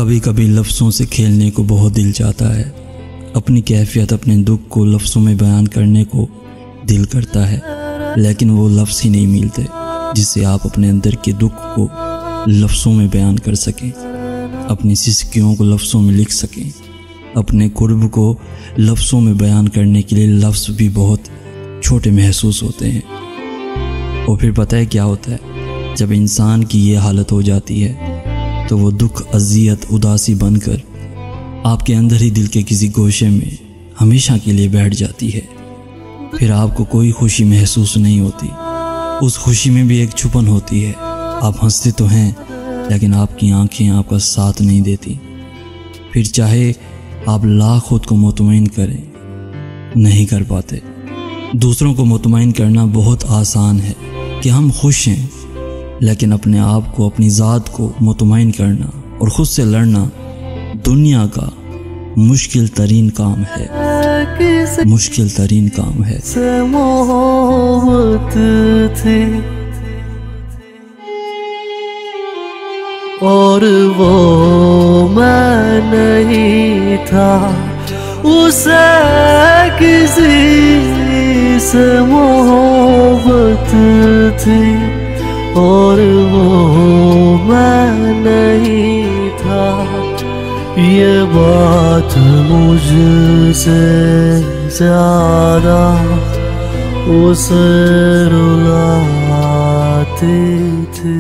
कभी कभी लफ्ज़ों से खेलने को बहुत दिल चाहता है। अपनी कैफियत, अपने दुख को लफ्ज़ों में बयान करने को दिल करता है, लेकिन वो लफ्ज़ ही नहीं मिलते जिससे आप अपने अंदर के दुख को लफ्ज़ों में बयान कर सकें, अपनी सिसकियों को लफ्ज़ों में लिख सकें। अपने कुर्ब को लफ्ज़ों में बयान करने के लिए लफ्ज़ भी बहुत छोटे महसूस होते हैं। और फिर पता है क्या होता है, जब इंसान की ये हालत हो जाती है तो वो दुख, अज़ियत, उदासी बनकर आपके अंदर ही दिल के किसी गोशे में हमेशा के लिए बैठ जाती है। फिर आपको कोई खुशी महसूस नहीं होती। उस खुशी में भी एक छुपन होती है। आप हंसते तो हैं लेकिन आपकी आंखें आपका साथ नहीं देती। फिर चाहे आप लाख खुद को मुतमईन करें, नहीं कर पाते। दूसरों को मुतमईन करना बहुत आसान है कि हम खुश हैं, लेकिन अपने आप को, अपनी ज़ात को मुतमईन करना और ख़ुद से लड़ना दुनिया का मुश्किल तरीन काम है। मुश्किल तरीन काम है। मोहब्बत थी और वो मैं नहीं था, उसे किसी से मोहब्बत थी और वो मैं नहीं था। ये बात मुझसे ज़्यादा उसे रुलाती थी।